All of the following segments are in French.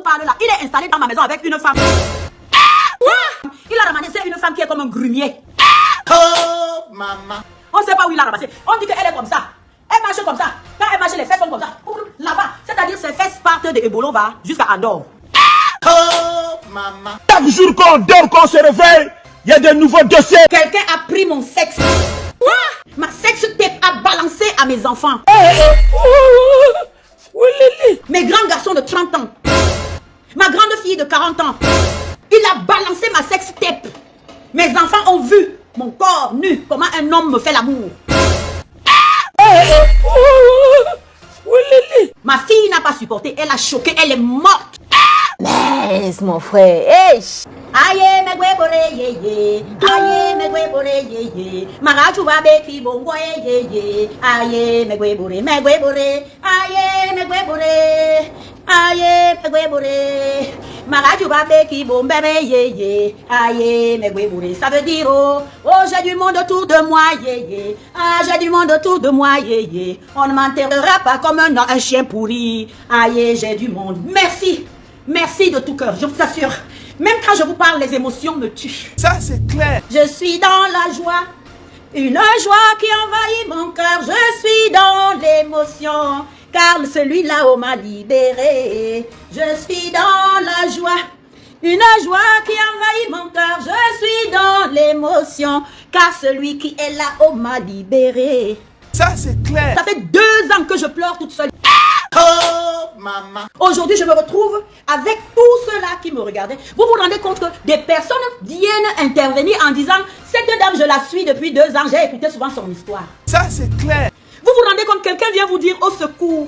parle là, il est installé dans ma maison avec une femme. Il a ramassé une femme qui est comme un grumier. Oh, maman. On ne sait pas où il a ramassé. On dit qu'elle est comme ça. Elle marche comme ça. Quand elle marche, les fesses sont comme ça. Là-bas. C'est-à-dire ses fesses partent de Ebolova jusqu'à Andorre. Oh, maman. Chaque jour qu'on dort, qu'on se réveille, il y a de nouveaux dossiers. Quelqu'un a pris mon sexe. Ma sexe tape a balancé à mes enfants. Mes grands garçons de 30 ans. Ma grande fille de 40 ans. Il a balancé ma sexe tape. Mes enfants ont vu mon corps nu. Comment un homme me fait l'amour. Ma fille n'a pas supporté. Elle a choqué. Elle est morte. Mais mon frère, Aye me gwebore ye ye, aye me gwebore ye ye, Marachu babe ki bongo ye ye, aye me gwebore, aye me gwebore, aye me gwebore, Marachu babe ki bombe ye ye, aye me gwebore. Ça veut dire oh j'ai du monde autour de moi ye ye, ah j'ai du monde autour de moi ye ye, on ne m'enterrera pas comme un chien pourri, aye j'ai du monde. Merci. Merci de tout cœur, je vous assure. Même quand je vous parle, les émotions me tuent. Ça, c'est clair. Je suis dans la joie, une joie qui envahit mon cœur. Je suis dans l'émotion, car celui-là m'a libéré. Je suis dans la joie, une joie qui envahit mon cœur. Je suis dans l'émotion, car celui qui est là m'a libéré. Ça, c'est clair. Ça fait 2 ans que je pleure toute seule. Oh, maman. Aujourd'hui, je me retrouve avec tous ceux-là qui me regardaient. Vous vous rendez compte que des personnes viennent intervenir en disant « Cette dame, je la suis depuis 2 ans, j'ai écouté souvent son histoire. » Ça, c'est clair. Vous vous rendez compte, quelqu'un vient vous dire « Au secours,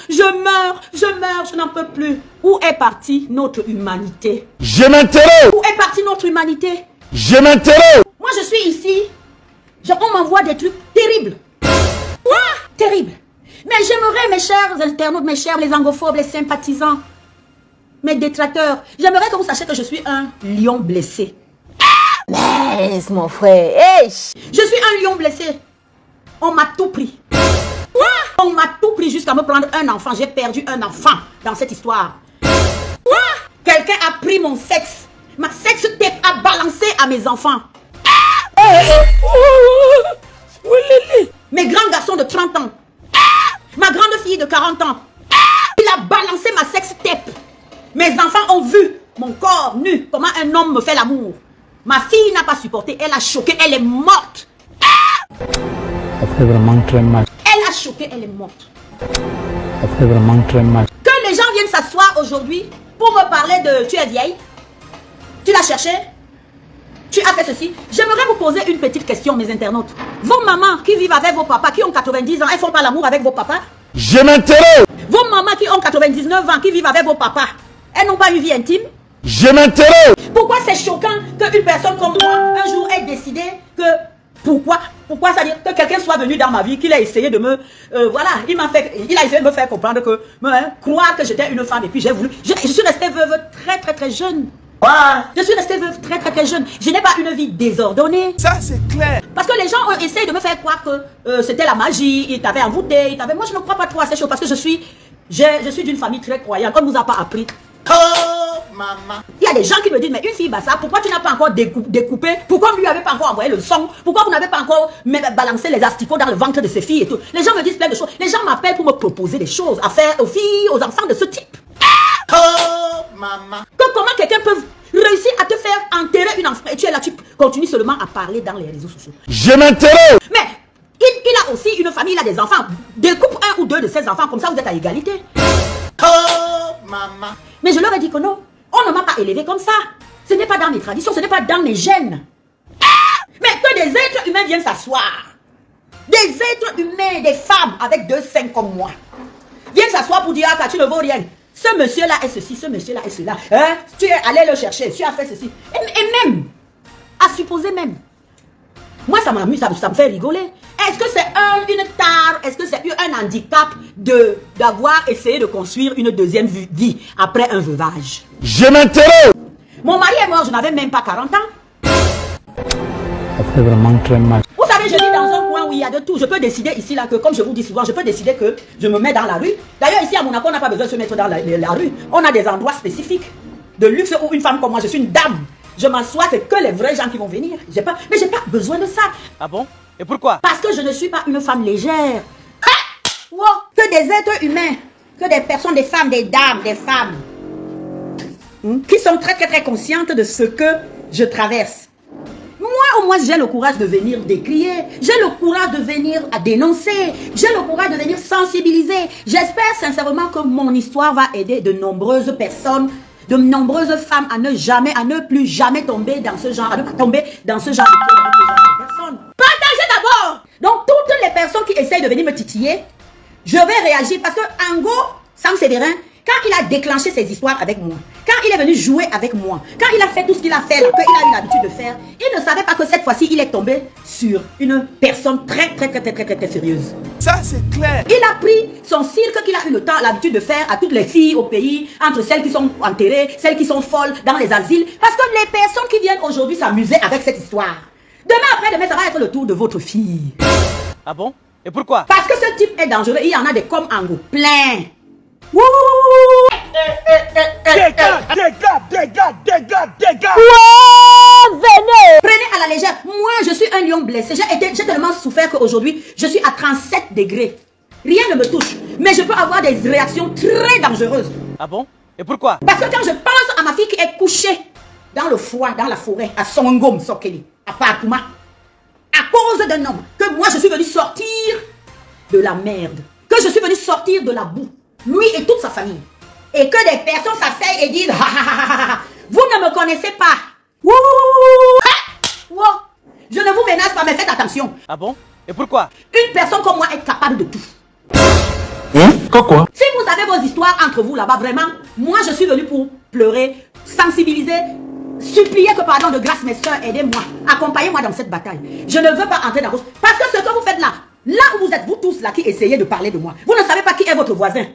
je meurs, je n'en peux plus. » Où est partie notre humanité? Je m'interroge. Où est partie notre humanité? Je m'interroge. Moi, je suis ici. On m'envoie des trucs terribles. Terribles. Mais j'aimerais, mes chers internautes, mes chers les anglophobes, les sympathisants, mes détracteurs, j'aimerais que vous sachiez que je suis un lion blessé. mais mon frère, Je suis un lion blessé. On m'a tout pris. On m'a tout pris jusqu'à me prendre un enfant. J'ai perdu un enfant dans cette histoire. Quelqu'un a pris mon sexe. Ma sexe tape a balancé à mes enfants. Mes grands garçons de 30 ans. Ma grande fille de 40 ans. Il a balancé ma sexe tape. Mes enfants ont vu mon corps nu. Comment un homme me fait l'amour. Ma fille n'a pas supporté. Elle a choqué. Elle est morte. Ça fait vraiment très mal. Elle a choqué. Elle est morte. Ça fait vraiment très mal. Que les gens viennent s'asseoir aujourd'hui pour me parler de tu es vieille. Tu l'as cherché. Tu as fait ceci. J'aimerais vous poser une petite question, mes internautes. Vos mamans qui vivent avec vos papas, qui ont 90 ans, elles font pas l'amour avec vos papas? Je m'interroge. Vos mamans qui ont 99 ans, qui vivent avec vos papas, elles n'ont pas une vie intime? Je m'interroge. Pourquoi c'est choquant qu'une personne comme moi, un jour, ait décidé que... Pourquoi ça veut dire que quelqu'un soit venu dans ma vie, qu'il a essayé de me... voilà, il a essayé de me faire comprendre que... croire que j'étais une femme et puis j'ai voulu... Je suis restée veuve très jeune. Je suis restée veuve très jeune. Je n'ai pas une vie désordonnée. Ça, c'est clair. Parce que les gens ont essayé de me faire croire que c'était la magie, ils t'avaient envoûté, Moi, je ne crois pas trop à ces choses parce que je suis d'une famille très croyante. On ne nous a pas appris. Oh, maman. Il y a des gens qui me disent, mais une fille Bassa, pourquoi tu n'as pas encore découpé? Pourquoi vous ne lui avez pas encore envoyé le son? Pourquoi vous n'avez pas encore balancé les asticots dans le ventre de ces filles et tout? Les gens me disent plein de choses. Les gens m'appellent pour me proposer des choses à faire aux filles, aux enfants de ce type. Oh, maman. Comment quelqu'un peut réussir à te faire enterrer une enfant et tu es là, tu continues seulement à parler dans les réseaux sociaux. Je m'interroge. Mais il a aussi une famille, il a des enfants. Découpe 1 ou 2 de ses enfants, comme ça vous êtes à égalité. Oh, maman. Mais je leur ai dit que non, on ne m'a pas élevé comme ça. Ce n'est pas dans mes traditions, ce n'est pas dans mes gènes. Mais que des êtres humains viennent s'asseoir. Des êtres humains, des femmes avec 2 seins comme moi. Viennent s'asseoir pour dire, ah, tu ne vaux rien. Ce monsieur-là est ceci, ce monsieur-là est cela. Hein? Tu es allé le chercher, tu as fait ceci. Et même, à supposer même. Moi, ça m'amuse, ça me fait rigoler. Est-ce que c'est une tare, est-ce que c'est un handicap d'avoir essayé de construire une deuxième vie après un veuvage? Je m'interroge. Mon mari est mort, je n'avais même pas 40 ans. Ça fait vraiment très mal. Vous savez, je vis dans un coin où il y a de tout. Je peux décider ici, là, que comme je vous dis souvent, je peux décider que je me mets dans la rue. D'ailleurs, ici à Monaco, on n'a pas besoin de se mettre dans la rue. On a des endroits spécifiques de luxe où une femme comme moi, je suis une dame. Je m'assois, c'est que les vrais gens qui vont venir. Mais j'ai pas besoin de ça. Ah bon? Et pourquoi? Parce que je ne suis pas une femme légère. Wow. Que des êtres humains, que des personnes, des femmes, des dames, des femmes, qui sont très, très, très conscientes de ce que je traverse. Moi, au moins, j'ai le courage de venir décrier. J'ai le courage de venir à dénoncer. J'ai le courage de venir sensibiliser. J'espère sincèrement que mon histoire va aider de nombreuses personnes, de nombreuses femmes à ne plus jamais tomber dans ce genre, à ne pas tomber dans ce genre de personnes. Partagez d'abord. Donc, toutes les personnes qui essayent de venir me titiller, je vais réagir parce que Ango, Sam Sévérin, quand il a déclenché ses histoires avec moi, quand il est venu jouer avec moi, quand il a fait tout ce qu'il a fait, qu'il a eu l'habitude de faire, il ne savait pas que cette fois-ci, il est tombé sur une personne très sérieuse. Ça, c'est clair. Il a pris son cirque qu'il a eu l'habitude de faire à toutes les filles au pays, entre celles qui sont enterrées, celles qui sont folles dans les asiles, parce que les personnes qui viennent aujourd'hui s'amuser avec cette histoire, demain après-demain, ça va être le tour de votre fille. Ah bon? Et pourquoi? Parce que ce type est dangereux, il y en a des comme Ango, plein. Wouh! Dégage. Venez. Prenez à la légère. Moi, je suis un lion blessé. J'ai tellement souffert qu'aujourd'hui, je suis à 37 degrés. Rien ne me touche. Mais je peux avoir des réactions très dangereuses. Ah bon? Et pourquoi? Parce que quand je pense à ma fille qui est couchée dans le foie, dans la forêt, à Songom, Sokeli, à Papouma, à cause d'un homme, que moi, je suis venu sortir de la merde, que je suis venu sortir de la boue, lui et toute sa famille, et que des personnes s'asseyent et disent vous ne me connaissez pas. Wouh! Wow. Je ne vous menace pas, mais faites attention. Ah bon? Et pourquoi? Une personne comme moi est capable de tout. Quoi? Si vous avez vos histoires entre vous là-bas, vraiment, moi je suis venu pour pleurer, sensibiliser, supplier que pardon de grâce mes soeurs, aidez-moi, accompagnez-moi dans cette bataille. Je ne veux pas entrer dans vos... Parce que ce que vous faites là où vous êtes, vous tous là qui essayez de parler de moi, vous ne savez pas qui est votre voisin.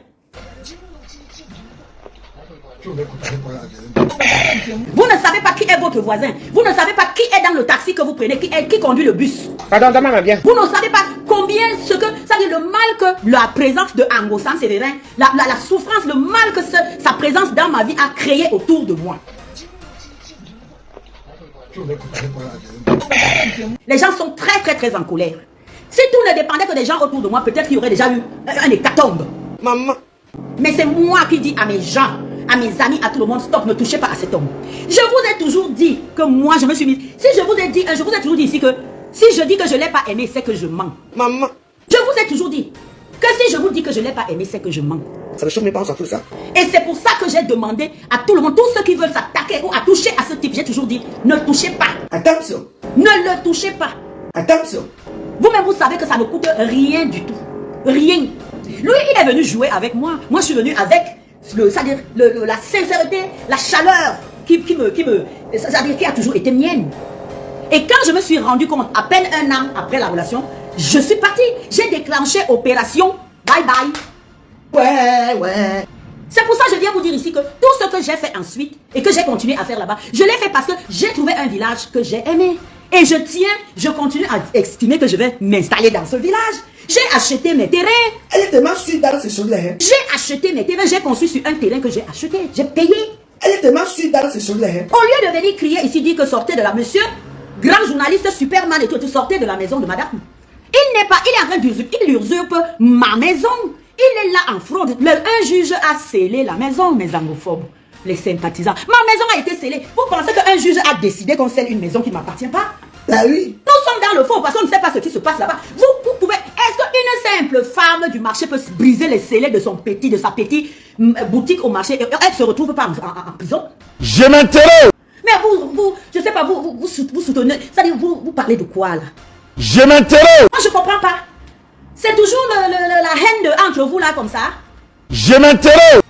Vous ne savez pas qui est votre voisin. Vous ne savez pas qui est dans le taxi que vous prenez, qui conduit le bus. Pardon, maman, bien. Vous ne savez pas combien ça dit le mal que la présence de Ango Sam Sévérin, la souffrance, le mal que sa présence dans ma vie a créé autour de moi. Les gens sont très en colère. Si tout ne dépendait que des gens autour de moi, peut-être qu'il y aurait déjà eu un hécatombe. Maman. Mais c'est moi qui dis à mes gens, à mes amis, à tout le monde, stop, ne touchez pas à cet homme. Je vous ai toujours dit que moi, je me suis mise. Si je vous ai dit, je vous ai toujours dit ici que si je dis que je ne l'ai pas aimé, c'est que je mens. Maman. Je vous ai toujours dit que si je vous dis que je ne l'ai pas aimé, c'est que je mens. Ça ne choque mes parents, ça tout ça. Et c'est pour ça que j'ai demandé à tout le monde, tous ceux qui veulent s'attaquer ou à toucher à ce type, j'ai toujours dit, ne touchez pas. Attention. Ne le touchez pas. Attention. Vous-même, vous savez que ça ne coûte rien du tout. Rien. Lui, il est venu jouer avec moi. Moi, je suis venu avec la sincérité, la chaleur qui a toujours été mienne. Et quand je me suis rendu compte, à peine un an après la relation, je suis partie. J'ai déclenché opération bye bye. Ouais. C'est pour ça que je viens vous dire ici que tout ce que j'ai fait ensuite et que j'ai continué à faire là-bas, je l'ai fait parce que j'ai trouvé un village que j'ai aimé. Et je continue à estimer que je vais m'installer dans ce village. J'ai acheté mes terrains. Elle est tellement sûre dans ces choses-là. Hein? J'ai acheté mes terrains, j'ai construit sur un terrain que j'ai acheté, j'ai payé. Elle est tellement sûre dans ces choses-là. Hein? Au lieu de venir crier ici, dire que sortez de la monsieur, grand journaliste, Superman et tout, sortez de la maison de madame. Il est en train d'usurper, il usurpe ma maison. Il est là en fraude. Un juge a scellé la maison, mes angophobes, les sympathisants. Ma maison a été scellée. Vous pensez qu'un juge a décidé qu'on scelle une maison qui ne m'appartient pas? Bah oui. Nous sommes dans le faux parce qu'on ne sait pas ce qui se passe là-bas. Vous pouvez... Est-ce qu'une simple femme du marché peut briser les scellés de sa petite boutique au marché et elle ne se retrouve pas en prison? Je m'interroge. Mais je ne sais pas, vous soutenez... C'est-à-dire, vous parlez de quoi là? Je m'interroge. Moi, je ne comprends pas. C'est toujours la haine entre vous là comme ça. Je m'interroge.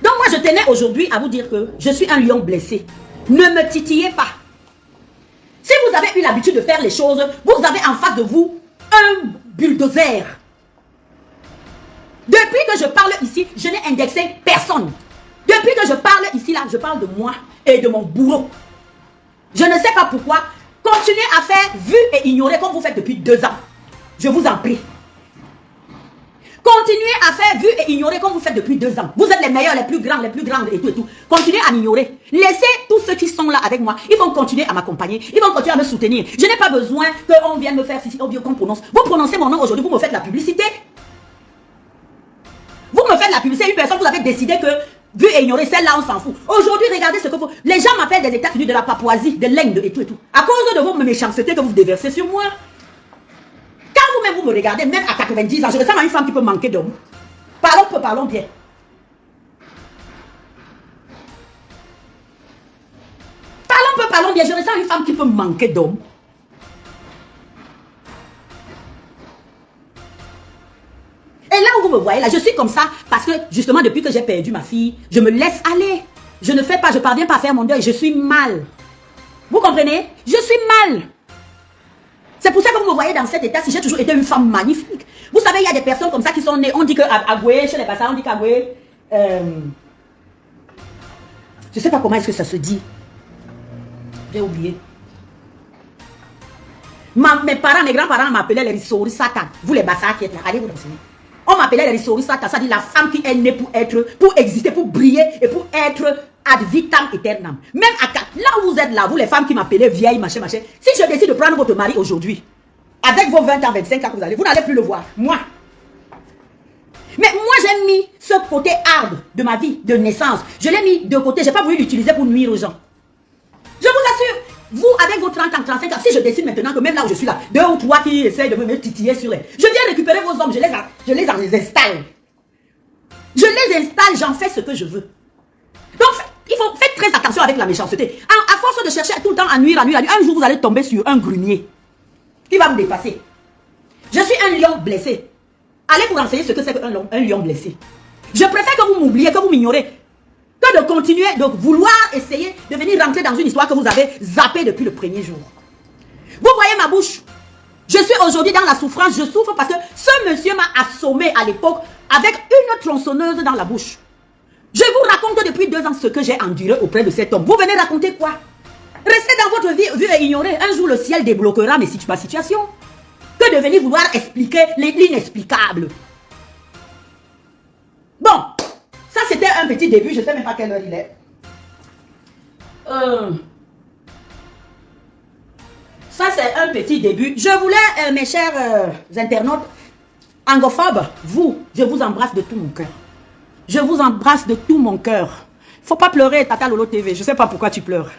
Donc moi, je tenais aujourd'hui à vous dire que je suis un lion blessé. Ne me titillez pas. Si vous avez eu l'habitude de faire les choses, vous avez en face de vous un bulldozer. Depuis que je parle ici, je n'ai indexé personne. Depuis que je parle ici, là, je parle de moi et de mon bourreau. Je ne sais pas pourquoi, Continuez à faire vu et ignorer comme vous faites depuis 2 ans. Je vous en prie. Continuez à faire vu et ignorer comme vous faites depuis 2 ans. Vous êtes les meilleurs, les plus grands, les plus grandes et tout et tout. Continuez à m'ignorer. Laissez tous ceux qui sont là avec moi. Ils vont continuer à m'accompagner. Ils vont continuer à me soutenir. Je n'ai pas besoin qu'on vienne me faire ici, qu'on prononce. Vous prononcez mon nom aujourd'hui, vous me faites la publicité. Vous me faites la publicité. Une personne, vous avez décidé que vu et ignorer, celle-là, on s'en fout. Aujourd'hui, regardez ce que vous... Les gens m'appellent des États-Unis, de la Papouasie, de l'Inde et tout et tout. À cause de vos méchancetés que vous déversez sur moi. Quand vous-même, vous me regardez, même à 90 ans, je ressemble à une femme qui peut manquer d'homme. Parlons bien. Parlons bien, je ressemble à une femme qui peut manquer d'homme. Et là où vous me voyez, là, je suis comme ça parce que justement, depuis que j'ai perdu ma fille, je me laisse aller. Je ne fais pas, je parviens pas à faire mon deuil, je suis mal. Vous comprenez? Je suis mal. C'est pour ça que vous me voyez dans cet état, si j'ai toujours été une femme magnifique. Vous savez, il y a des personnes comme ça qui sont nées, on dit que Agoué, chez les Bassas, on dit qu'Agoué, je ne sais pas comment est-ce que ça se dit. J'ai oublié. Mes parents, mes grands-parents m'appelaient les Rissouri Satan. Vous les Bassas qui êtes là, allez vous renseigner. On m'appelait les Rissouri Satan, ça dit la femme qui est née pour exister, pour briller et pour être ad vitam aeternam. Même là où vous êtes là, vous les femmes qui m'appelez vieille, machin. Si je décide de prendre votre mari aujourd'hui, avec vos 20 ans, 25 ans que vous n'allez plus le voir. Moi. Mais moi, j'ai mis ce côté hard de ma vie, de naissance. Je l'ai mis de côté. Je n'ai pas voulu l'utiliser pour nuire aux gens. Je vous assure, vous, avec vos 30 ans, 35 ans, si je décide maintenant que même là où je suis là, 2 ou 3 qui essayent de me titiller sur les... Je viens récupérer vos hommes, je les installe. Je les installe, j'en fais ce que je veux. Donc, il faut faire très attention avec la méchanceté. À force de chercher tout le temps à nuire, un jour vous allez tomber sur un grunier qui va vous dépasser. Je suis un lion blessé. Allez vous renseigner ce que c'est qu'un lion blessé. Je préfère que vous m'oubliez, que vous m'ignorez, que de continuer de vouloir essayer de venir rentrer dans une histoire que vous avez zappée depuis le premier jour. Vous voyez ma bouche? Je suis aujourd'hui dans la souffrance, je souffre parce que ce monsieur m'a assommé à l'époque avec une tronçonneuse dans la bouche. Je vous raconte depuis 2 ans ce que j'ai enduré auprès de cet homme. Vous venez raconter quoi? Restez dans votre vie et ignorez. Un jour, le ciel débloquera ma situation. Que de venir vouloir expliquer l'inexplicable. Bon, ça c'était un petit début. Je ne sais même pas quelle heure il est. Ça c'est un petit début. Je voulais, mes chers internautes, angophobes, je vous embrasse de tout mon cœur. Je vous embrasse de tout mon cœur. Faut pas pleurer, Tata Lolo TV. Je sais pas pourquoi tu pleures.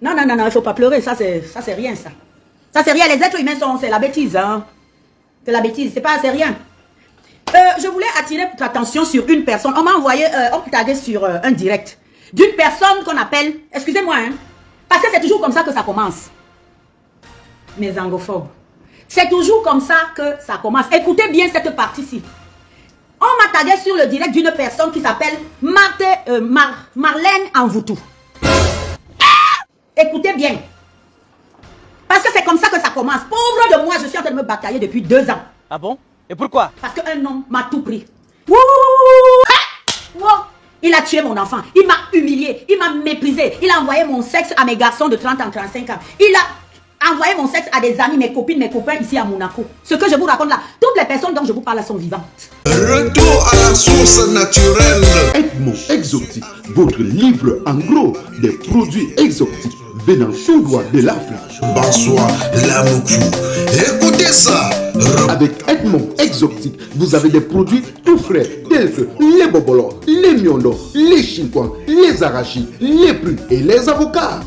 Non, il faut pas pleurer. Ça, c'est rien, ça. Ça, c'est rien. Les êtres humains, c'est la bêtise, hein. C'est la bêtise. C'est rien. Je voulais attirer votre attention sur une personne. On m'a envoyé, on peut taguer sur un direct d'une personne qu'on appelle, excusez-moi, hein, parce que c'est toujours comme ça que ça commence. Mes angophobes. C'est toujours comme ça que ça commence. Écoutez bien cette partie-ci. On m'a tagué sur le direct d'une personne qui s'appelle Marlène Envoutou. Écoutez bien. Parce que c'est comme ça que ça commence. Pauvre de moi, je suis en train de me batailler depuis 2 ans. Ah bon? Et pourquoi? Parce qu'un homme m'a tout pris. Il a tué mon enfant. Il m'a humilié. Il m'a méprisé. Il a envoyé mon sexe à mes garçons de 30 ans, 35 ans. Il a envoyé mon sexe à des amis, mes copines, mes copains ici à Monaco. Ce que je vous raconte là, toutes les personnes dont je vous parle là sont vivantes. Retour à la source naturelle. Edmond Exotique, votre livre en gros des produits exotiques venant tout droit de l'Afrique. Bonsoir, la Moukou. Écoutez ça. Avec Edmond Exotique, vous avez des produits tout frais tels que les bobolos, les miondons, les chinquans, les arachis, les prunes et les avocats.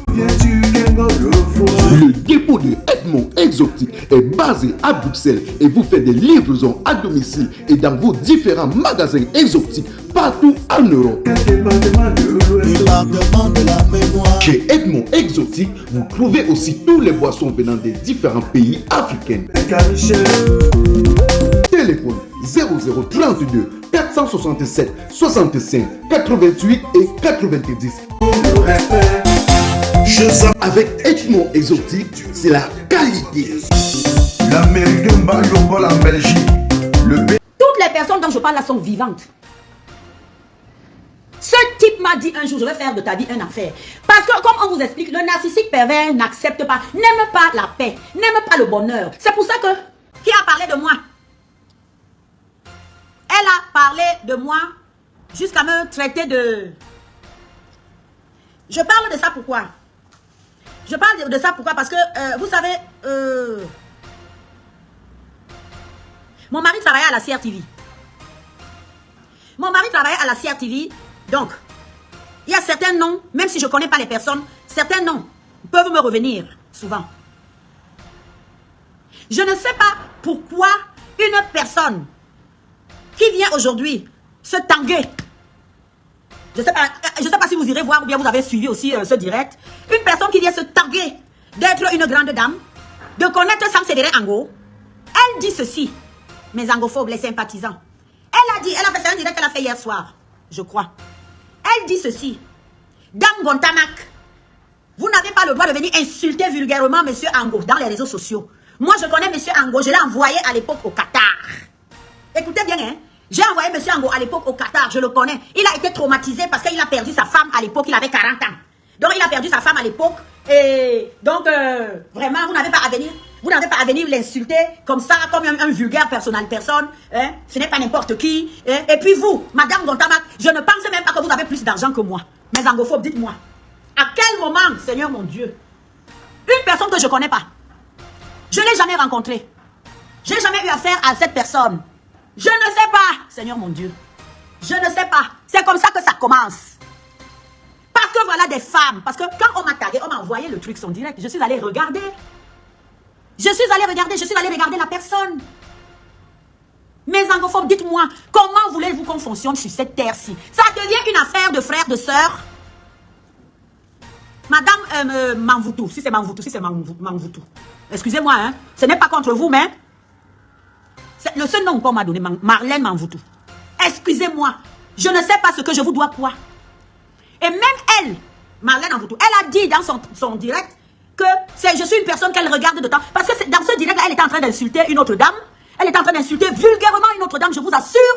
Le dépôt de Edmond Exotique est basé à Bruxelles et vous fait des livraisons à domicile et dans vos différents magasins exotiques partout en Europe. Chez Edmond Exotique, vous trouvez aussi tous les boissons venant des différents pays africains. Téléphone 0032 467 65 88 et 90. Avec Edmond Exotique, c'est la qualité. L'Amérique Mbalo en Belgique. Toutes les personnes dont je parle là sont vivantes. Ce type m'a dit un jour, je vais faire de ta vie une affaire. Parce que, comme on vous explique, le narcissique pervers n'accepte pas, n'aime pas la paix, n'aime pas le bonheur. C'est pour ça que, qui a parlé de moi? Elle a parlé de moi jusqu'à me traiter de... Je parle de ça pourquoi? Je parle de ça pourquoi? Parce que, vous savez, mon mari travaillait à la CRTV. Mon mari travaillait à la CRTV. Donc, il y a certains noms, même si je ne connais pas les personnes, certains noms peuvent me revenir souvent. Je ne sais pas pourquoi une personne qui vient aujourd'hui se tanguer. Je ne sais pas si vous irez voir ou bien vous avez suivi aussi ce direct. Une personne qui vient se tanguer d'être une grande dame, de connaître Sam Sévérin Ango. Elle dit ceci, mes angophobes, les sympathisants. Elle a fait un direct qu'elle a fait hier soir, je crois. Elle dit ceci. Dame Gontamac, vous n'avez pas le droit de venir insulter vulgairement M. Ango dans les réseaux sociaux. Moi, je connais M. Ango, je l'ai envoyé à l'époque au Qatar. Écoutez bien, hein. J'ai envoyé M. Ango à l'époque au Qatar, je le connais. Il a été traumatisé parce qu'il a perdu sa femme à l'époque, il avait 40 ans. Donc, il a perdu sa femme à l'époque. Et donc, vraiment, vous n'avez pas à venir. Vous n'avez pas à venir l'insulter comme ça, comme un vulgaire personne. Hein? Ce n'est pas n'importe qui. Hein? Et puis vous, Madame Gontamac, je ne pense même pas que vous avez plus d'argent que moi. Mes angophobes, dites-moi. À quel moment, Seigneur mon Dieu, une personne que je ne connais pas, je ne l'ai jamais rencontrée. Je n'ai jamais eu affaire à cette personne. Je ne sais pas, Seigneur mon Dieu. Je ne sais pas. C'est comme ça que ça commence. Parce que voilà des femmes. Parce que quand on m'a tagué, on m'a envoyé le truc son direct. Je suis allée regarder. Je suis allée regarder la personne. Mes angophobes, dites-moi, comment voulez-vous qu'on fonctionne sur cette terre-ci? Ça devient une affaire de frères, de sœurs. Madame Manvoutou, si c'est Manvoutou. Excusez-moi, hein. Ce n'est pas contre vous, mais c'est le seul nom qu'on m'a donné, Marlène Manvoutou. Excusez-moi, je ne sais pas ce que je vous dois quoi. Et même elle, Marlène Manvoutou, elle a dit dans son direct que je suis une personne qu'elle regarde de temps. Parce que dans ce direct-là, elle était en train d'insulter une autre dame. Elle était en train d'insulter vulgairement une autre dame. Je vous assure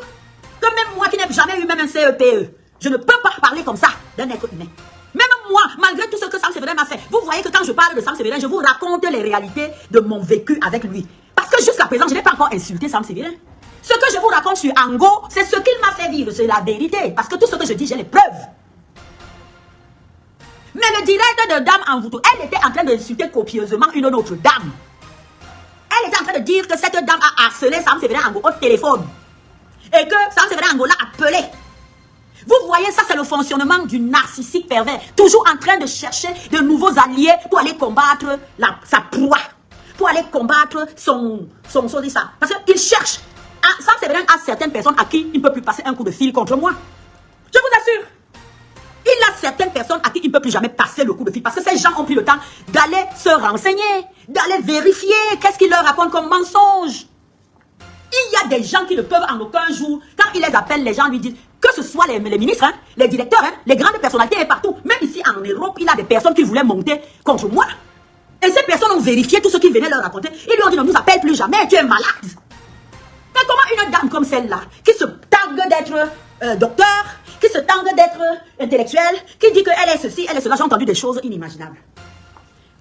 que même moi qui n'ai jamais eu même un CEPE, je ne peux pas parler comme ça d'un être humain. Même moi, malgré tout ce que Sam Sévérin m'a fait, vous voyez que quand je parle de Sam Sévérin, je vous raconte les réalités de mon vécu avec lui. Parce que jusqu'à présent, je n'ai pas encore insulté Sam Sévérin. Ce que je vous raconte sur Ango, c'est ce qu'il m'a fait vivre, c'est la vérité. Parce que tout ce que je dis, j'ai les preuves. Mais le direct de Dame Manvoutou, elle était en train d'insulter copieusement une autre dame. Elle était en train de dire que cette dame a harcelé Sam Sévérin Ango au téléphone. Et que Sam Sévérin Ango l'a appelé. Vous voyez, ça c'est le fonctionnement du narcissique pervers. Toujours en train de chercher de nouveaux alliés pour aller combattre sa proie. Pour aller combattre son ça. Parce qu'il cherche. Sam Sévérin a certaines personnes à qui il ne peut plus passer un coup de fil contre moi. Je vous assure. Il a certaines personnes à qui il ne peut plus jamais passer le coup de fil. Parce que ces gens ont pris le temps d'aller se renseigner, d'aller vérifier qu'est-ce qu'il leur raconte comme mensonge. Il y a des gens qui ne peuvent en aucun jour, quand il les appelle, les gens lui disent, que ce soit les ministres, hein, les directeurs, hein, les grandes personnalités et partout. Même ici en Europe, il y a des personnes qui voulaient monter contre moi. Et ces personnes ont vérifié tout ce qu'il venait leur raconter. Ils lui ont dit, ne nous appelle plus jamais, tu es malade. Mais comment une dame comme celle-là, qui se targue d'être docteur, qui se targue d'être intellectuelle, qui dit qu'elle est ceci, elle est cela, j'ai entendu des choses inimaginables.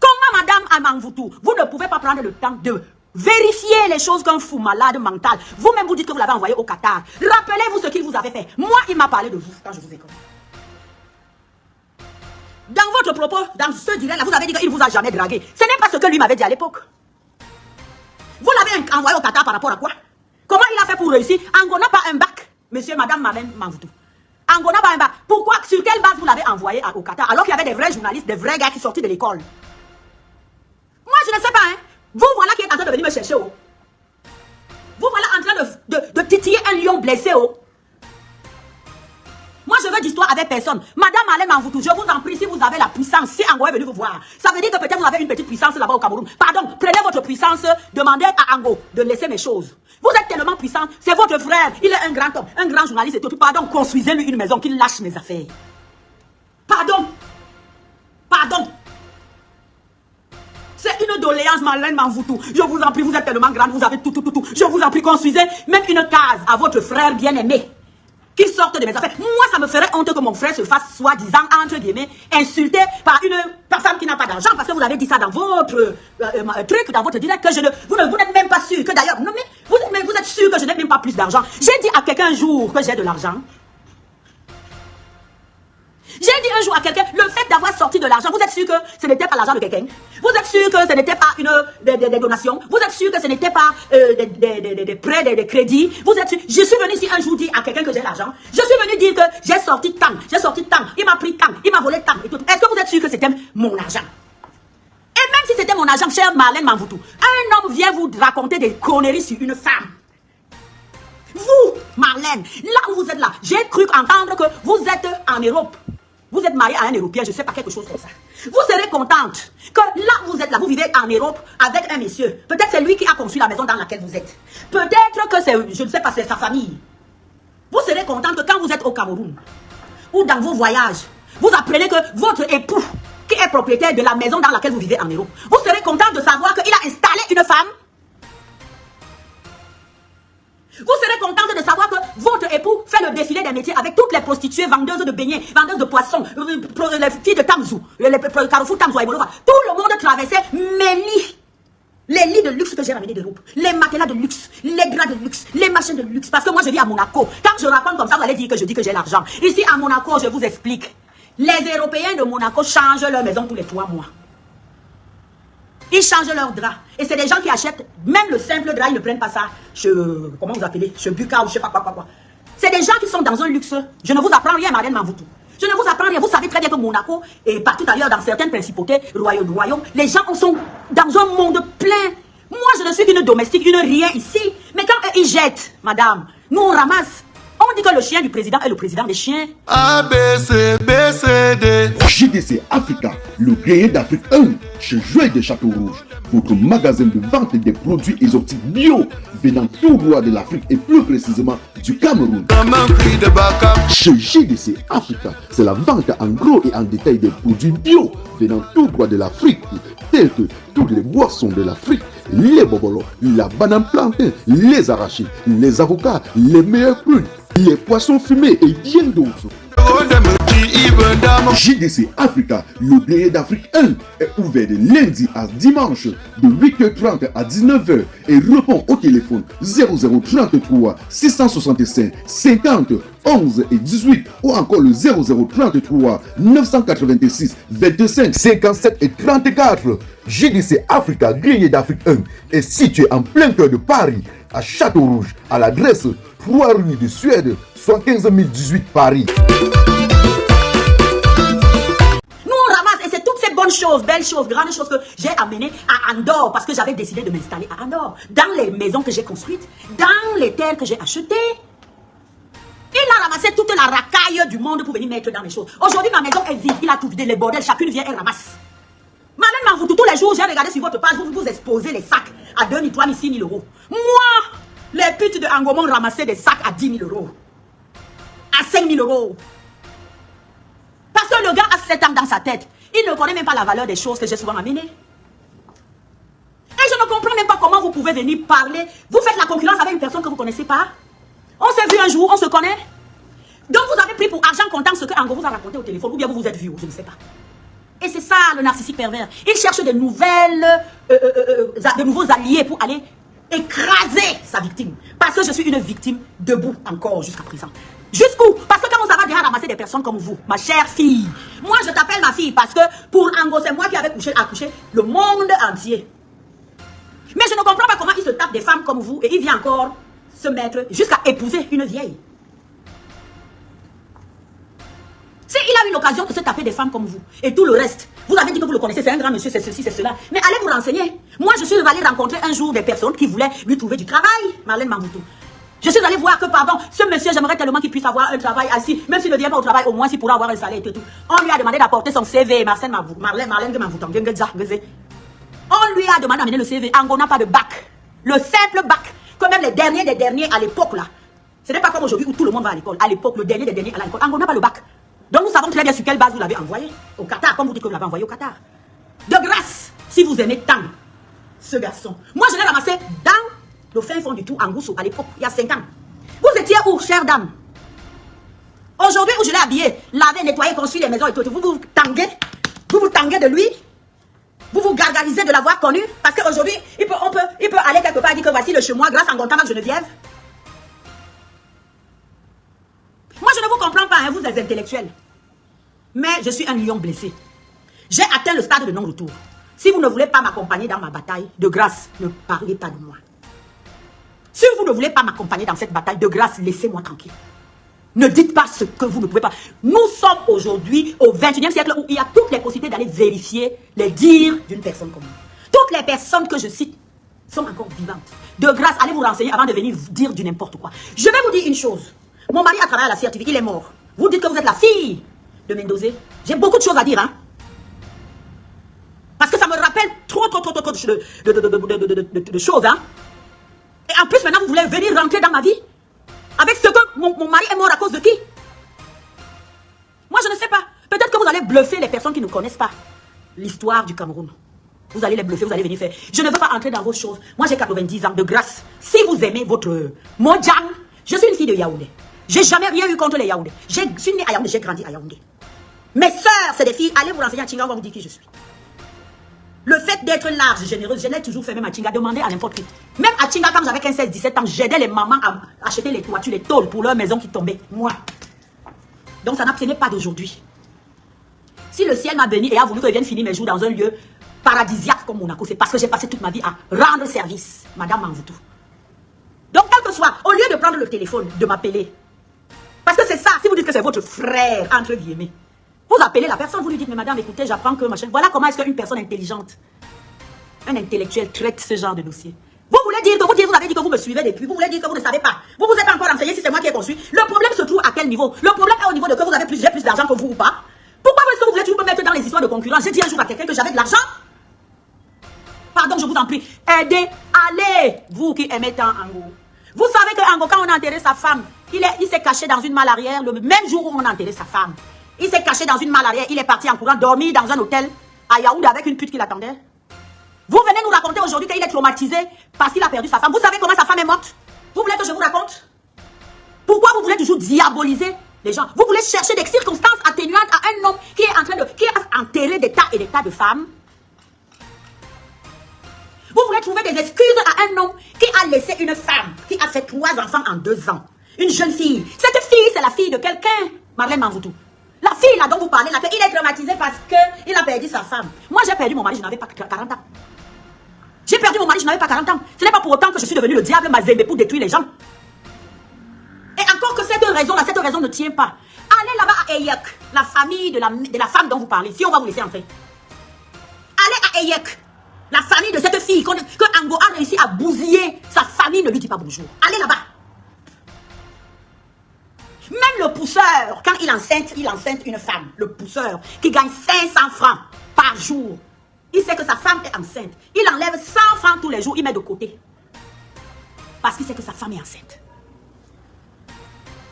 Comment Madame Manvoutou, vous ne pouvez pas prendre le temps de vérifier les choses qu'un fou malade mental. Vous-même vous dites que vous l'avez envoyé au Qatar. Rappelez-vous ce qu'il vous avait fait. Moi, il m'a parlé de vous quand je vous ai connu. Dans votre propos, dans ce direct-là, vous avez dit qu'il ne vous a jamais dragué. Ce n'est pas ce que lui m'avait dit à l'époque. Vous l'avez envoyé au Qatar par rapport à quoi? Comment il a fait pour réussir? Ango n'a pas un bac, monsieur, madame, Marlène Manvoutou. Ango n'a pas un bac. Pourquoi? Sur quelle base vous l'avez envoyé au Qatar? Alors qu'il y avait des vrais journalistes, des vrais gars qui sortaient de l'école. Moi, je ne sais pas, hein. Vous voilà qui êtes en train de venir me chercher, oh. Vous voilà en train de titiller un lion blessé, oh. Moi, je veux d'histoire avec personne. Madame Marlène Manvoutou, je vous en prie, si vous avez la puissance, si Ango est venu vous voir, ça veut dire que peut-être vous avez une petite puissance là-bas au Cameroun. Pardon, prenez votre puissance, demandez à Ango de laisser mes choses. Vous êtes tellement puissant, c'est votre frère, il est un grand homme, un grand journaliste et tout. Pardon, construisez-lui une maison, qu'il lâche mes affaires. Pardon. Pardon. C'est une doléance, Marlène Manvoutou. Je vous en prie, vous êtes tellement grande, vous avez tout. Je vous en prie, construisez même une case à votre frère bien-aimé. qui sortent de mes affaires. Moi, ça me ferait honte que mon frère se fasse, soi-disant, entre guillemets, insulté par une femme qui n'a pas d'argent, parce que vous avez dit ça dans votre truc, dans votre direct, que vous n'êtes même pas sûr, que d'ailleurs, non mais vous êtes sûr que je n'ai même pas plus d'argent. J'ai dit à quelqu'un un jour que j'ai de l'argent. J'ai dit un jour à quelqu'un, le fait d'avoir sorti de l'argent, vous êtes sûr que ce n'était pas l'argent de quelqu'un? Vous êtes sûr que ce n'était pas des donations? Vous êtes sûr que ce n'était pas des prêts, des crédits? Vous êtes sûr? Je suis venu ici un jour dire à quelqu'un que j'ai l'argent. Je suis venu dire que j'ai sorti tant, il m'a pris tant, il m'a volé tant et tout. Est-ce que vous êtes sûr que c'était mon argent? Et même si c'était mon argent, chère Marlène Manvoutou, un homme vient vous raconter des conneries sur une femme. Vous, Marlène, là où vous êtes là, j'ai cru entendre que vous êtes en Europe. Vous êtes marié à un Européen, je ne sais pas, quelque chose comme ça. Vous serez contente que là où vous êtes là, vous vivez en Europe avec un monsieur. Peut-être c'est lui qui a construit la maison dans laquelle vous êtes. Peut-être que c'est, je ne sais pas, c'est sa famille. Vous serez contente que quand vous êtes au Cameroun ou dans vos voyages, vous apprenez que votre époux, qui est propriétaire de la maison dans laquelle vous vivez en Europe, vous serez contente de savoir qu'il a installé une femme. Vous serez contente de savoir que votre épout fait le défilé des métiers avec toutes les prostituées, vendeuses de beignets, vendeuses de poissons, les filles de Tamzou, les Carrefour Tamzou et Bolova. Tout le monde traversait mes lits. Les lits de luxe que j'ai ramenés d'Europe, les matelas de luxe, les draps de luxe, les machines de luxe. Parce que moi je vis à Monaco. Quand je raconte comme ça, vous allez dire que je dis que j'ai l'argent. Ici à Monaco, je vous explique. Les Européens de Monaco changent leur maison tous les 3 mois. Ils changent leurs draps. Et c'est des gens qui achètent, même le simple drap, ils ne prennent pas ça chez, comment vous appelez, chez Buka ou je sais pas quoi. C'est des gens qui sont dans un luxe. Je ne vous apprends rien, Marlène Manvoutou. Je ne vous apprends rien. Vous savez très bien que Monaco, et partout ailleurs, dans certaines principautés, royaumes, les gens sont dans un monde plein. Moi, je ne suis qu'une domestique, une rien ici. Mais quand eux, ils jettent, madame, nous on ramasse. On dit que le chien du président est le président des chiens. A, B, C, B, C, D. JDC Africa, le grenier d'Afrique 1, chez Joël de Château-Rouge. Votre magasin de vente des produits exotiques bio, venant tout droit de l'Afrique et plus précisément du Cameroun. Chez JDC Africa, c'est la vente en gros et en détail des produits bio, venant tout droit de l'Afrique, tels que toutes les boissons de l'Afrique, les bobolos, la banane plantain, les arachides, les avocats, les meilleurs prunes, les poissons fumés et bien d'autres. JDC Africa, le grenier d'Afrique 1, est ouvert de lundi à dimanche de 8h30 à 19h et répond au téléphone 0033 665 50 11 et 18 ou encore le 0033 986 25 57 et 34. JDC Africa, grenier d'Afrique 1, est situé en plein cœur de Paris, à Château-Rouge, à l'adresse 3 rue de Suède, 75 018 Paris. Bonnes choses, belles choses, grandes choses que j'ai amenées à Andorre parce que j'avais décidé de m'installer à Andorre, dans les maisons que j'ai construites, dans les terres que j'ai achetées. Il a ramassé toute la racaille du monde pour venir mettre dans les choses. Aujourd'hui, ma maison est vide, il a tout vidé, les bordels, chacune vient et ramasse. Marlène Manvoutou, tous les jours, j'ai regardé sur votre page, vous exposez les sacs à 2 000, 3 000, 6 000 euros. Moi, les putes de Angomon ramassaient des sacs à 10 000 euros, à 5 000 euros. Parce que le gars a 7 ans dans sa tête. Il ne connaît même pas la valeur des choses que j'ai souvent amenées. Et je ne comprends même pas comment vous pouvez venir parler. Vous faites la concurrence avec une personne que vous ne connaissez pas. On s'est vu un jour, on se connaît. Donc vous avez pris pour argent comptant ce que Ango vous a raconté au téléphone. Ou bien vous vous êtes vu, je ne sais pas. Et c'est ça le narcissique pervers. Il cherche de nouveaux alliés pour aller écraser sa victime. Parce que je suis une victime debout encore jusqu'à présent. Jusqu'où? Parce que quand vous avez déjà ramassé des personnes comme vous, ma chère fille, moi je t'appelle ma fille parce que pour Ango, c'est moi qui avais accouché le monde entier. Mais je ne comprends pas comment il se tape des femmes comme vous et il vient encore se mettre jusqu'à épouser une vieille. S'il a eu l'occasion de se taper des femmes comme vous et tout le reste, vous avez dit que vous le connaissez, c'est un grand monsieur, c'est ceci, c'est cela. Mais allez vous renseigner. Moi je suis allée rencontrer un jour des personnes qui voulaient lui trouver du travail, Marlène Manvoutou. Je suis allée voir que, pardon, ce monsieur, j'aimerais tellement qu'il puisse avoir un travail assis. Même s'il ne vient pas au travail, au moins s'il pourra avoir un salaire et tout. On lui a demandé d'apporter son CV, Marlène Manvoutou. On lui a demandé d'amener le CV. Ango n'a pas de bac. Le simple bac. Que même les derniers des derniers à l'époque là. Ce n'est pas comme aujourd'hui où tout le monde va à l'école. À l'époque, le dernier des derniers à l'école. Ango n'a pas le bac. Donc nous savons très bien sur quelle base vous l'avez envoyé. Au Qatar, comme vous dites que vous l'avez envoyé au Qatar. De grâce, si vous aimez tant ce garçon. Moi, je l'ai ramassé dans le fin fond du tout, en Goussou, à l'époque, il y a 5 ans. Vous étiez où, chère dame? Aujourd'hui où je l'ai habillé, laver, nettoyer, construire les maisons et tout, vous vous tanguez de lui. Vous vous gargarisez de l'avoir connu. Parce qu'aujourd'hui, il peut aller quelque part et dire que voici le chez moi grâce à Ngontama Geneviève. Moi, je ne vous comprends pas, hein, vous êtes intellectuels. Mais je suis un lion blessé. J'ai atteint le stade de non-retour. Si vous ne voulez pas m'accompagner dans ma bataille, de grâce, ne parlez pas de moi. Si vous ne voulez pas m'accompagner dans cette bataille, de grâce, laissez-moi tranquille. Ne dites pas ce que vous ne pouvez pas. Nous sommes aujourd'hui au 21e siècle où il y a toutes les possibilités d'aller vérifier les dires d'une personne comme moi. Toutes les personnes que je cite sont encore vivantes. De grâce, allez vous renseigner avant de venir dire du n'importe quoi. Je vais vous dire une chose. Mon mari a travaillé à la CRTV, il est mort. Vous dites que vous êtes la fille de Mendozé. J'ai beaucoup de choses à dire, hein. Parce que ça me rappelle trop de choses, hein. Et en plus, maintenant, vous voulez venir rentrer dans ma vie avec ce que mon mari est mort à cause de qui? Moi, je ne sais pas. Peut-être que vous allez bluffer les personnes qui ne connaissent pas l'histoire du Cameroun. Vous allez les bluffer, vous allez venir faire. Je ne veux pas entrer dans vos choses. Moi, j'ai 90 ans, de grâce. Si vous aimez votre Mojang, je suis une fille de Yaoundé. J'ai jamais rien eu contre les Yaoundé. Je suis née à Yaoundé, j'ai grandi à Yaoundé. Mes sœurs, c'est des filles. Allez vous renseigner à Tinga, on va vous dire qui je suis. Le fait d'être large, généreuse, je l'ai toujours fait même à Tinga, demandez à n'importe qui. Même à Tinga, quand j'avais 15-16-17 ans, j'aidais les mamans à acheter les toitures, les tôles pour leur maison qui tombaient. Moi. Donc ça n'abstenait pas d'aujourd'hui. Si le ciel m'a béni et a voulu que je vienne finir mes jours dans un lieu paradisiaque comme Monaco, c'est parce que j'ai passé toute ma vie à rendre service. Madame Manvoutou. Donc quel que soit, au lieu de prendre le téléphone, de m'appeler, parce que c'est ça, si vous dites que c'est votre frère, entre guillemets, vous appelez la personne, vous lui dites, mais madame, écoutez, j'apprends que machin. Voilà comment est-ce qu'une personne intelligente, un intellectuel traite ce genre de dossier. Vous voulez dire que vous avez dit que vous me suivez depuis, vous voulez dire que vous ne savez pas. Vous vous êtes encore renseigné si c'est moi qui ai construit. Le problème se trouve à quel niveau? Le problème est au niveau de que vous avez plus d'argent que vous ou pas. Pourquoi est-ce que vous voulez toujours me mettre dans les histoires de concurrence? J'ai dit un jour à quelqu'un que j'avais de l'argent. Pardon, je vous en prie. Aidez, allez, vous qui aimez tant Ango. Vous savez que Ango, quand on a enterré sa femme, il s'est caché dans une malle arrière le même jour où on a enterré sa femme. Il s'est caché dans une malle arrière, il est parti en courant dormir dans un hôtel à Yaoundé avec une pute qui l'attendait. Vous venez nous raconter aujourd'hui qu'il est traumatisé parce qu'il a perdu sa femme. Vous savez comment sa femme est morte? Vous voulez que je vous raconte? Pourquoi vous voulez toujours diaboliser les gens? Vous voulez chercher des circonstances atténuantes à un homme qui est en train qui a enterré des tas et des tas de femmes? Vous voulez trouver des excuses à un homme qui a laissé une femme, qui a fait 3 enfants en 2 ans. Une jeune fille. Cette fille, c'est la fille de quelqu'un. Marlène Manvoutou. La fille là dont vous parlez, il est traumatisé parce qu'il a perdu sa femme. Moi, j'ai perdu mon mari, je n'avais pas 40 ans. J'ai perdu mon mari, je n'avais pas 40 ans. Ce n'est pas pour autant que je suis devenu le diable Mazembe pour détruire les gens. Et encore que cette raison ne tient pas. Allez là-bas à Eyek, la famille de la femme dont vous parlez, si on va vous laisser entrer. Allez à Eyek, la famille de cette fille que Ango a réussi à bousiller, sa famille ne lui dit pas bonjour. Allez là-bas. Même le pousseur, quand il enceinte une femme, le pousseur qui gagne 500 francs par jour, il sait que sa femme est enceinte. Il enlève 100 francs tous les jours, il met de côté. Parce qu'il sait que sa femme est enceinte.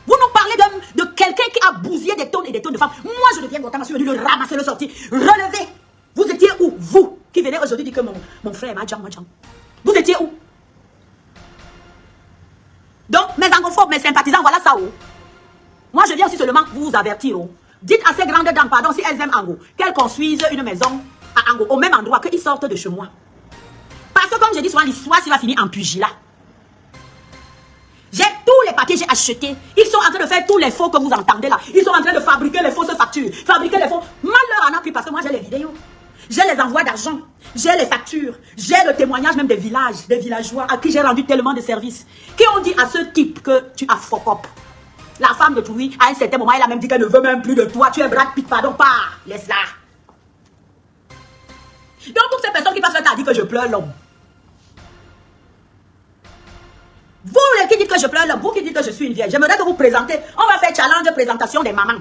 Vous nous parlez de quelqu'un qui a bousillé des tonnes et des tonnes de femmes. Moi, je deviens Ngontama, je suis venu le ramasser, le sortir, relever. Vous étiez où, vous, qui venez aujourd'hui dire que mon frère est Madjang. Vous étiez où? Donc, mes angophobes, mes sympathisants, voilà ça où. Moi, je viens aussi seulement vous avertir. Dites à ces grandes dames, pardon, si elles aiment Ango, qu'elles construisent une maison à Ango, au même endroit, qu'ils sortent de chez moi. Parce que comme je dis souvent, l'histoire, ça va finir en pugilat. J'ai tous les papiers, j'ai acheté. Ils sont en train de faire tous les faux que vous entendez là. Ils sont en train de fabriquer les fausses factures. Fabriquer les faux. Malheur en a pris parce que moi, j'ai les vidéos. J'ai les envois d'argent. J'ai les factures. J'ai le témoignage même des villages, des villageois à qui j'ai rendu tellement de services. Qui ont dit à ce type que tu as fuck up. La femme de Toui, à un certain moment, elle a même dit qu'elle ne veut même plus de toi. Tu es Brad Pitt, pardon, pas. Laisse-la. Donc, toutes ces personnes qui passent le temps à dire que je pleure l'homme. Vous qui dites que je pleure l'homme, vous qui dites que je suis une vieille, j'aimerais que vous présentez. On va faire challenge présentation des mamans.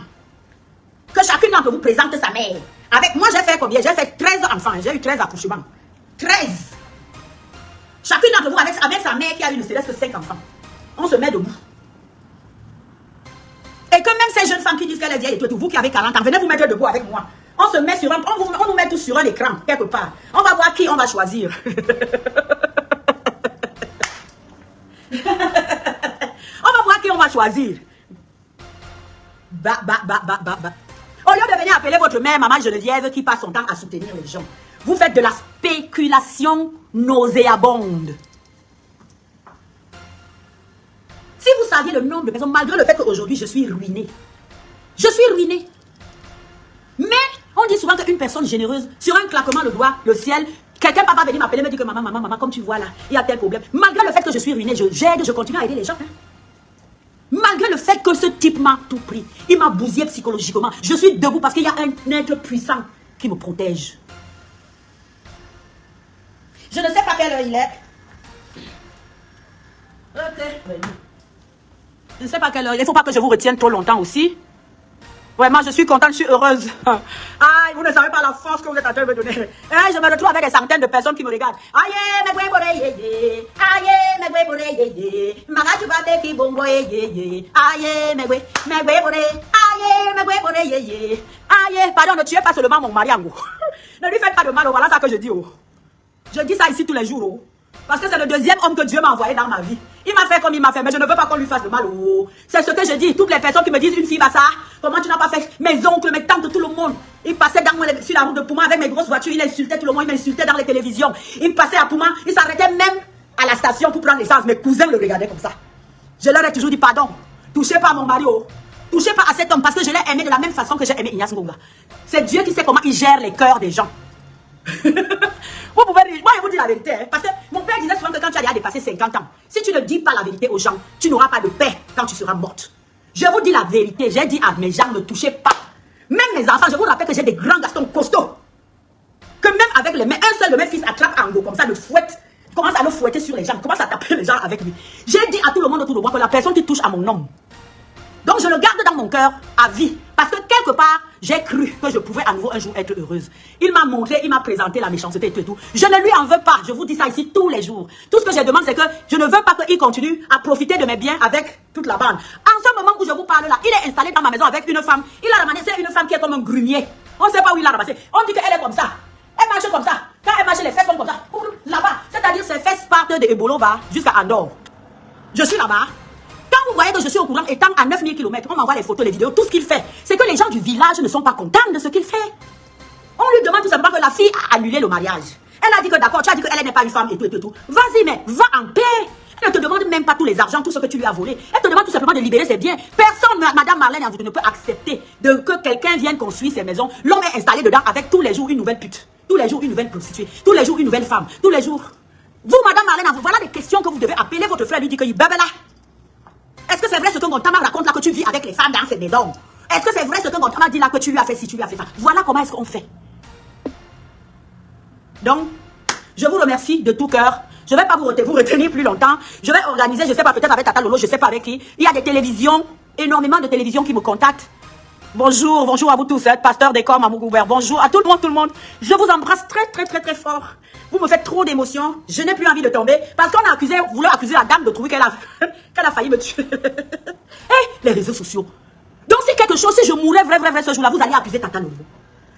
Que chacune d'entre vous présente sa mère. Avec moi, j'ai fait combien? J'ai fait 13 enfants. J'ai eu 13 accouchements. 13. Chacune d'entre vous avec sa mère qui a eu ne serait-ce que 5 enfants. On se met debout. Et que même ces jeunes femmes qui disent qu'elle est vieille et tout, vous qui avez 40 ans, venez vous mettre debout avec moi. On se met sur on nous met tous sur un écran, quelque part. On va voir qui on va choisir. On va voir qui on va choisir. Au lieu de venir appeler votre mère, maman Geneviève, qui passe son temps à soutenir les gens, vous faites de la spéculation nauséabonde. Si vous saviez le nombre de personnes, malgré le fait qu'aujourd'hui je suis ruinée. Je suis ruinée. Mais on dit souvent qu'une personne généreuse, sur un claquement de doigts, le ciel, quelqu'un va venir m'appeler, me dire que maman, comme tu vois là, il y a tel problème. Malgré le fait que je suis ruinée, j'aide, je continue à aider les gens. Hein. Malgré le fait que ce type m'a tout pris, il m'a bousillé psychologiquement. Je suis debout parce qu'il y a un être puissant qui me protège. Je ne sais pas quelle heure il est. Ok. Je ne sais pas quelle heure. Il ne faut pas que je vous retienne trop longtemps aussi. Vraiment, je suis contente, je suis heureuse. Ah, vous ne savez pas la force que vous êtes en train de me donner. Je me retrouve avec des centaines de personnes qui me regardent. Aïe, mais pardon, ne tuez pas seulement mon mari. Ne lui faites pas de mal. Voilà ça que je dis. Je dis ça ici tous les jours. Parce que c'est le deuxième homme que Dieu m'a envoyé dans ma vie. Il m'a fait comme il m'a fait, mais je ne veux pas qu'on lui fasse de mal. C'est ce que je dis. Toutes les personnes qui me disent, une fille va ça, comment tu n'as pas fait? Mes oncles, mes tantes, tout le monde. Il passait sur la route de Pouma avec mes grosses voitures, il insultait tout le monde, il m'insultait dans les télévisions. Il passait à Pouma, il s'arrêtait même à la station pour prendre l'essence. Mes cousins le regardaient comme ça. Je leur ai toujours dit pardon. Touchez pas à mon mari. Touchez pas à cet homme parce que je l'ai aimé de la même façon que j'ai aimé Ignace Ngonga. C'est Dieu qui sait comment il gère les cœurs des gens. Vous pouvez rire. Moi, je vous dis la vérité. Hein, parce que mon père disait souvent que quand tu as déjà dépassé 50 ans, si tu ne dis pas la vérité aux gens, tu n'auras pas de paix quand tu seras morte. Je vous dis la vérité. J'ai dit à mes gens, ne touchez pas. Même mes enfants, je vous rappelle que j'ai des grands gastons costauds. Que même avec les mains, un seul de mes fils attrape un go comme ça, le fouette. Il commence à le fouetter sur les gens. Il commence à taper les gens avec lui. J'ai dit à tout le monde autour de moi que la personne qui touche à mon nom. Donc je le garde dans mon cœur à vie. Parce que quelque part, j'ai cru que je pouvais à nouveau un jour être heureuse. Il m'a montré, il m'a présenté la méchanceté et tout. Je ne lui en veux pas. Je vous dis ça ici tous les jours. Tout ce que je demande, c'est que je ne veux pas qu'il continue à profiter de mes biens avec toute la bande. En ce moment où je vous parle là, il est installé dans ma maison avec une femme. Il a ramassé une femme qui est comme un grumier. On ne sait pas où il l'a ramassé. On dit qu'elle est comme ça. Elle marche comme ça. Quand elle marche, les fesses sont comme ça. Là-bas. C'est-à-dire ses fesses partent de Ebolova jusqu'à Andorre. Je suis là-bas. Quand vous voyez que je suis au courant, étant à 9000 km, on m'envoie les photos, les vidéos, tout ce qu'il fait. C'est que les gens du village ne sont pas contents de ce qu'il fait. On lui demande tout simplement que la fille a annulé le mariage. Elle a dit que d'accord, tu as dit qu'elle n'est pas une femme et tout et tout. Vas-y, mais va en paix. Elle ne te demande même pas tous les argents, tout ce que tu lui as volé. Elle te demande tout simplement de libérer ses biens. Personne, Madame Marlène, ne peut accepter que quelqu'un vienne construire ses maisons. L'homme est installé dedans avec tous les jours une nouvelle pute. Tous les jours une nouvelle prostituée. Tous les jours une nouvelle femme. Tous les jours. Vous, Madame Marlène, voilà des questions que vous devez appeler votre frère, lui dire que il bébé là. Est-ce que c'est vrai ce que Gontama raconte là que tu vis avec les femmes dans cette maison? Est-ce que c'est vrai ce que Gontama dit là que tu lui as fait si tu lui as fait ça? Voilà comment est-ce qu'on fait. Donc, je vous remercie de tout cœur. Je ne vais pas vous retenir plus longtemps. Je vais organiser, je ne sais pas, peut-être avec Tata Lolo, je ne sais pas avec qui. Il y a des télévisions, énormément de télévisions qui me contactent. Bonjour, bonjour à vous tous, pasteur Décor, Mamou Goubert. Bonjour à tout le monde. Je vous embrasse très fort. Vous me faites trop d'émotions. Je n'ai plus envie de tomber. Parce qu'on a voulu accuser la dame de trouver qu'elle a failli me tuer. Hey, les réseaux sociaux. Donc si quelque chose, si je mourais vrai ce jour-là, vous allez accuser Tata Lolo.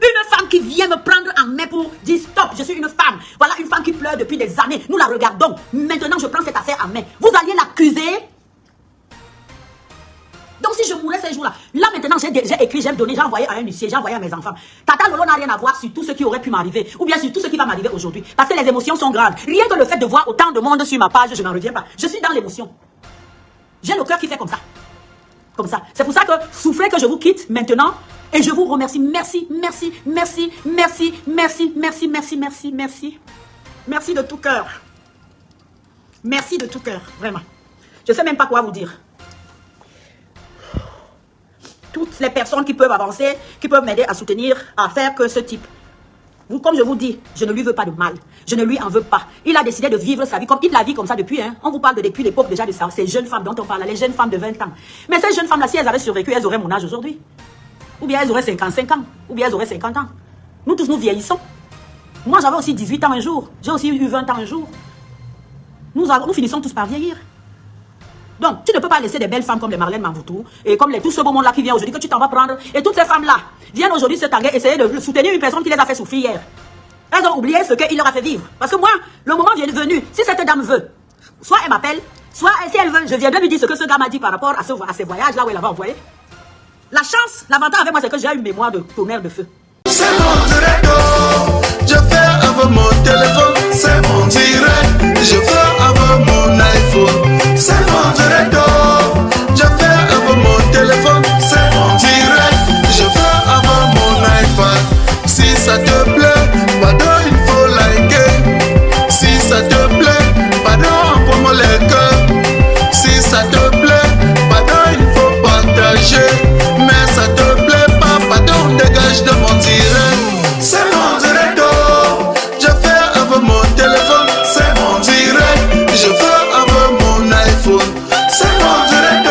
Une femme qui vient me prendre en main pour dire stop, je suis une femme. Voilà une femme qui pleure depuis des années. Nous la regardons. Maintenant, je prends cette affaire en main. Vous alliez l'accuser. Donc si je mourais ces jours-là, là maintenant j'ai écrit, j'ai donné, j'ai envoyé à un huissier, j'ai envoyé à mes enfants. Tata Lolo n'a rien à voir sur tout ce qui aurait pu m'arriver, ou bien sur tout ce qui va m'arriver aujourd'hui. Parce que les émotions sont grandes. Rien que le fait de voir autant de monde sur ma page, je n'en reviens pas. Je suis dans l'émotion. J'ai le cœur qui fait comme ça. Comme ça. C'est pour ça que souffrez que je vous quitte maintenant. Et je vous remercie. Merci de tout cœur. Merci de tout cœur, vraiment. Je ne sais même pas quoi vous dire. Toutes les personnes qui peuvent avancer, qui peuvent m'aider à soutenir, à faire que ce type. Comme je vous dis, je ne lui veux pas de mal. Je ne lui en veux pas. Il a décidé de vivre sa vie comme il la vit comme ça depuis. Hein. On vous parle depuis l'époque déjà de ces jeunes femmes dont on parle, les jeunes femmes de 20 ans. Mais ces jeunes femmes-là, si elles avaient survécu, elles auraient mon âge aujourd'hui. Ou bien elles auraient 55 ans. Ou bien elles auraient 50 ans. Nous tous, nous vieillissons. Moi, j'avais aussi 18 ans un jour. J'ai aussi eu 20 ans un jour. Nous finissons tous par vieillir. Donc, tu ne peux pas laisser des belles femmes comme les Marlène Manvoutou et comme tout ce beau monde-là qui vient aujourd'hui, que tu t'en vas prendre. Et toutes ces femmes-là viennent aujourd'hui se tanguer, essayer de soutenir une personne qui les a fait souffrir hier. Elles ont oublié ce qu'il leur a fait vivre. Parce que moi, le moment vient venu. Si cette dame veut, soit elle m'appelle, soit si elle veut, je viendrai lui dire ce que ce gars m'a dit par rapport à ces voyages-là où elle avait envoyé. La chance, l'avantage avec moi, c'est que j'ai une mémoire de tonnerre de feu. C'est mon direct, je fais avec mon téléphone. C'est mon direct, je fais avec mon iPhone. C'est mon direct, je fais avec mon téléphone. C'est mon direct, je fais avec mon iPad. Si ça te plaît, pardon, il faut liker. Si ça te plaît, pardon, envoie-moi les cœurs. Si ça te plaît, pardon, il faut partager. Mais ça te plaît pas, pardon, dégage de mon direct. C'est mon direct, je fais avec mon téléphone. C'est mon direct, je fais avec mon iPhone. C'est mon direct,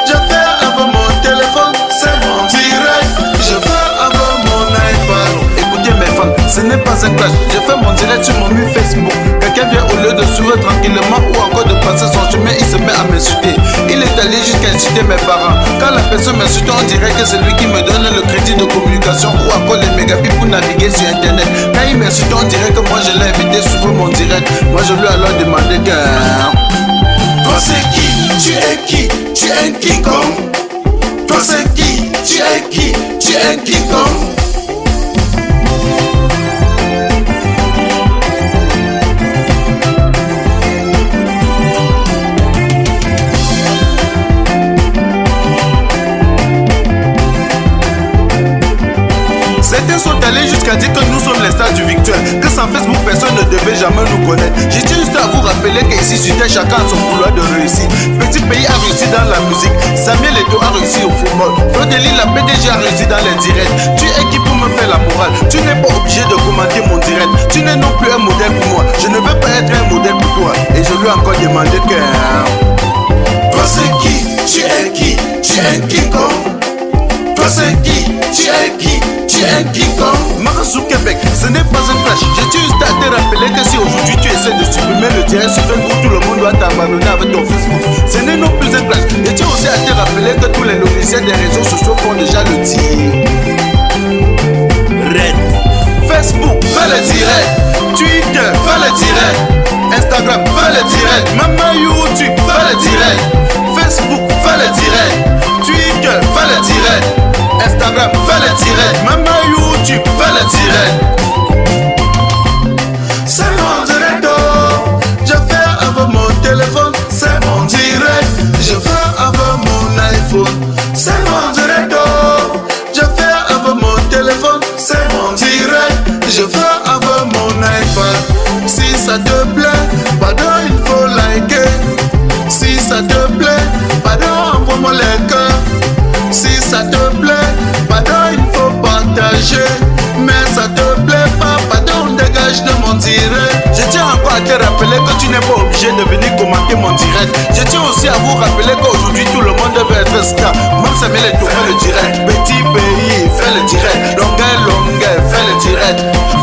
je fais avec mon téléphone. C'est mon direct, je fais avec mon iPad. Écoutez mes fans, ce n'est pas un clash. Je fais mon direct sur mon mur Facebook. Quelqu'un vient au lieu de suivre tranquillement ou encore de passer son chemin, il se met à m'insulter. Il est allé jusqu'à insulter mes parents. Quand la personne m'insulte, on dirait que c'est lui qui me donne le crédit de communication ou encore les mégabits pour naviguer sur internet. Quand il m'insulte, on dirait que moi je l'ai invité sur mon direct. Moi je lui ai alors demandé que... Toi c'est qui? Tu es qui? Tu es un King Kong. Toi c'est qui? Tu es qui? Tu es un King Kong. Certains sont allés jusqu'à dire que nous sommes les stars du virtuel, que sans Facebook personne ne devait jamais nous connaître. J'ai juste à vous rappeler qu'ici sur Terre chacun a son couloir de réussite. Petit pays a réussi dans la musique, Samuel Eto'o a réussi au football, Frodeli la PDG a réussi dans les directs. Tu es qui pour me faire la morale? Tu n'es pas obligé de commenter mon direct. Tu n'es non plus un modèle pour moi. Je ne veux pas être un modèle pour toi. Et je lui ai encore demandé que... Toi c'est qui? Tu es qui? Tu es un King Kong. Toi c'est qui? Tu es qui? Tu es un King Kong. Marasou Québec, ce n'est pas un flash. J'ai juste à te rappeler que si aujourd'hui tu essaies de supprimer le direct sur Facebook, tout le monde doit t'abandonner avec ton Facebook. Ce n'est non plus un flash. Et tu aussi à te rappeler que tous les logiciels des réseaux sociaux font déjà le tir. Red. Facebook, fais le direct. Twitter, fais le direct. Instagram, fais le direct. Même YouTube, fais le direct. Facebook, fais le direct. Twitter, fais le direct. Instagram, fais le direct. Même YouTube, fais le direct. C'est mon direct, je fais avec mon téléphone. C'est mon direct, je fais avec mon iPhone. C'est mon direct, je fais avec mon téléphone. C'est mon direct, je fais avec mon iPad. Si ça te plaît, pardon, il faut liker. Si ça te plaît, pardon, envoie-moi les cœurs. Si ça te plaît, pardon, il faut partager. Mais ça te plaît pas, pardon, dégage de mon direct. Je tiens encore à te rappeler que tu n'es pas obligé de venir commenter mon direct. Je tiens aussi à vous rappeler qu'aujourd'hui tout le monde veut être star. Même Samuel Eto'o fait le direct. Petit pays fait le direct. Longueur fait le direct.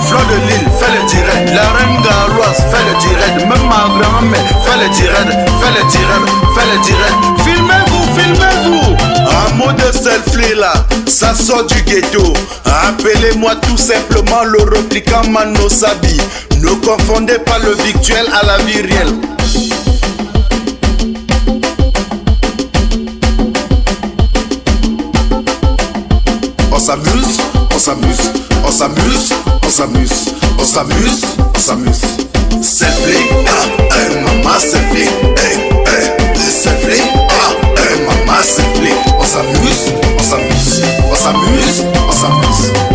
Fleur de Lille fait le direct. La reine Galoise fait le direct. Même ma grand-mère fait le direct. Fait le direct. Fait le direct. Filmez-vous, filmez-vous. Un mot de selfie là, ça sort du ghetto. Appelez-moi tout simplement le replicant Mano Sabi. Ne confondez pas le virtuel à la vie réelle. On s'amuse, on s'amuse, on s'amuse, on s'amuse, on s'amuse, on s'amuse. Selfie, maman selfie, selfie, maman selfie. On s'amuse, on s'amuse, on s'amuse, on s'amuse.